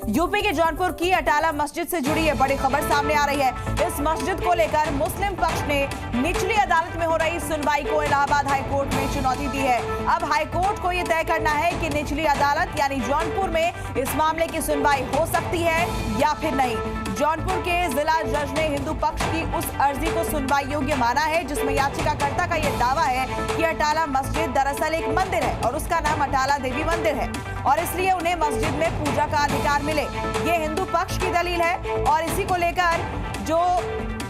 UP के जौनपुर की अटाला मस्जिद से जुड़ी ये बड़ी खबर सामने आ रही है। इस मस्जिद को लेकर मुस्लिम पक्ष ने निचली अदालत में हो रही सुनवाई को इलाहाबाद हाई कोर्ट में चुनौती दी है। अब हाई कोर्ट को ये तय करना है कि निचली अदालत यानी जौनपुर में इस मामले की सुनवाई हो सकती है या फिर नहीं। जौनपुर के जिला जज ने हिंदू पक्ष की उस अर्जी को सुनवाई योग्य माना है जिसमें याचिकाकर्ता का यह दावा है कि अटाला मस्जिद दरअसल एक मंदिर है और उसका नाम अटाला देवी मंदिर है और इसलिए उन्हें मस्जिद में पूजा का अधिकार मिले। ये हिंदू पक्ष की दलील है और इसी को लेकर जो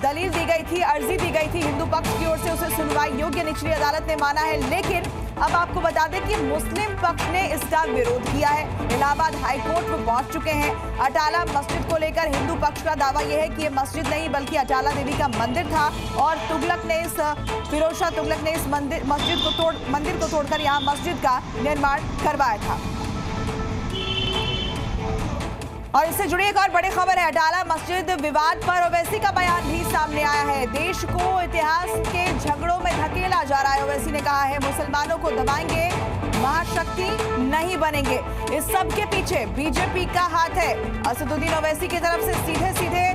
दलील दी गई थी, अर्जी दी गई थी हिंदू पक्ष की ओर से, उसे सुनवाई योग्य निचली अदालत ने माना है। लेकिन अब आपको बता दें कि मुस्लिम पक्ष ने इसका विरोध किया है, इलाहाबाद हाई कोर्ट में पहुंच चुके हैं। अटाला मस्जिद को लेकर हिंदू पक्ष का दावा यह है कि ये मस्जिद नहीं बल्कि अटाला देवी का मंदिर था और फिरोज शाह तुगलक ने इस मंदिर को तोड़कर यहाँ मस्जिद का निर्माण करवाया था। और इससे जुड़ी एक और बड़ी खबर है, अटाला मस्जिद विवाद पर ओवैसी का बयान भी सामने आया है। देश को इतिहास के झगड़ों में धकेला जा रहा है। ओवैसी ने कहा है मुसलमानों को दबाएंगे, महाशक्ति नहीं बनेंगे। इस सब के पीछे बीजेपी का हाथ है। असदुद्दीन ओवैसी की तरफ से सीधे सीधे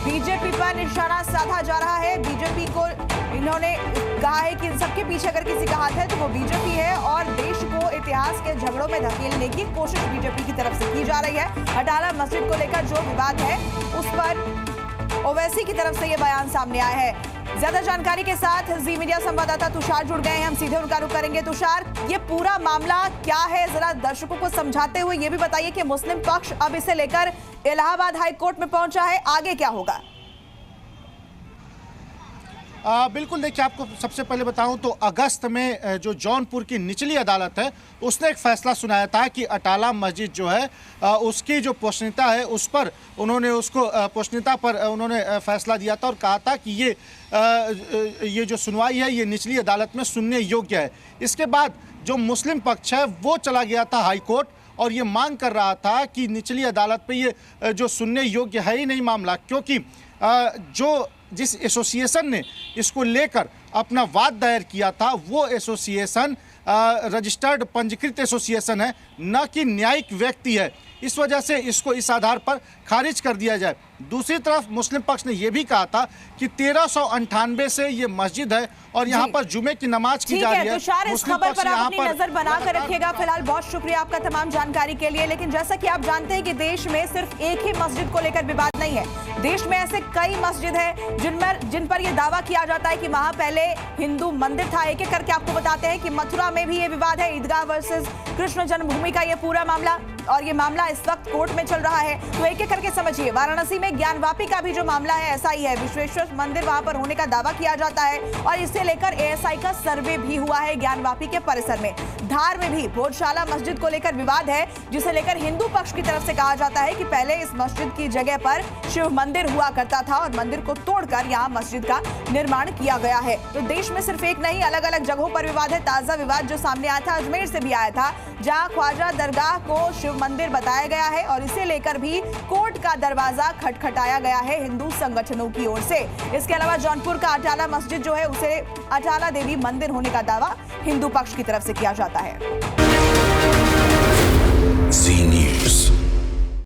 बीजेपी पर निशाना साधा जा रहा है। बीजेपी को इन्होंने कहा है कि इन सबके पीछे अगर किसी का हाथ है तो वो बीजेपी है और देश को इतिहास के झगड़ों में धकेलने की कोशिश बीजेपी की तरफ से की जा रही है। अटाला मस्जिद को लेकर जो विवाद है उस पर ओवैसी की तरफ से ये बयान सामने आया है। ज्यादा जानकारी के साथ जी मीडिया संवाददाता तुषार जुड़ गए हैं, हम सीधे उनका रुख करेंगे। तुषार, ये पूरा मामला क्या है, जरा दर्शकों को समझाते हुए ये भी बताइए कि मुस्लिम पक्ष अब इसे लेकर इलाहाबाद हाई कोर्ट में पहुंचा है, आगे क्या होगा? बिल्कुल, देखिए आपको सबसे पहले बताऊं तो अगस्त में जो जौनपुर की निचली अदालत है उसने एक फैसला सुनाया था कि अटाला मस्जिद जो है उसकी जो पोषणीयता है उस पर उन्होंने पोषणीयता पर उन्होंने फैसला दिया था और कहा था कि ये जो सुनवाई है ये निचली अदालत में सुनने योग्य है। इसके बाद जो मुस्लिम पक्ष है वो चला गया था हाई कोर्ट और ये मांग कर रहा था कि निचली अदालत पे ये जो सुनने योग्य है ही नहीं मामला, क्योंकि जो जिस एसोसिएशन ने इसको लेकर अपना वाद दायर किया था वो एसोसिएशन रजिस्टर्ड पंजीकृत एसोसिएशन है, न कि न्यायिक व्यक्ति है। इस वजह से इसको इस आधार पर खारिज कर दिया जाए। दूसरी तरफ मुस्लिम पक्ष ने यह भी कहा था कि 1398 से ये मस्जिद है और यहाँ पर जुमे की नमाज की जा रही है। तुषार, इस खबर पर आप अपनी नजर बना कर रखिएगा। फिलहाल बहुत शुक्रिया आपका तमाम जानकारी के लिए। लेकिन जैसा कि आप जानते हैं कि देश में सिर्फ एक ही मस्जिद को लेकर विवाद नहीं है, देश में ऐसे कई मस्जिद है जिन पर यह दावा किया जाता है कि वहां पहले हिंदू मंदिर था। एक एक करके आपको बताते हैं कि मथुरा में भी ये विवाद है, ईदगाह वर्सेस कृष्ण जन्मभूमि का ये पूरा मामला, और ये मामला इस वक्त कोर्ट में चल रहा है। तो एक एक करके समझिए, वाराणसी में ज्ञानवापी का भी जो मामला है ऐसा ही है, विश्वेश्वर मंदिर वहां पर होने का दावा किया जाता है और इसे लेकर एएसआई का सर्वे भी हुआ है ज्ञानवापी के परिसर में। धार में भी भोजशाला मस्जिद को लेकर विवाद है जिसे लेकर हिंदू पक्ष की तरफ से कहा जाता है कि पहले इस मस्जिद की जगह पर शिव मंदिर हुआ करता था और मंदिर को तोड़कर यहाँ मस्जिद का निर्माण किया गया है। तो देश में सिर्फ एक नहीं, अलग अलग जगहों पर विवाद है। ताजा विवाद जो सामने आया था अजमेर से भी आया था, जहां ख्वाजा दरगाह को शिव मंदिर बताया गया है और इसे लेकर भी कोर्ट का दरवाजा खटखटाया गया है हिंदू संगठनों की ओर से। इसके अलावा जौनपुर का अटाला मस्जिद जो है उसे अटाला देवी मंदिर होने का दावा हिंदू पक्ष की तरफ से किया जाता है। जी न्यूज़।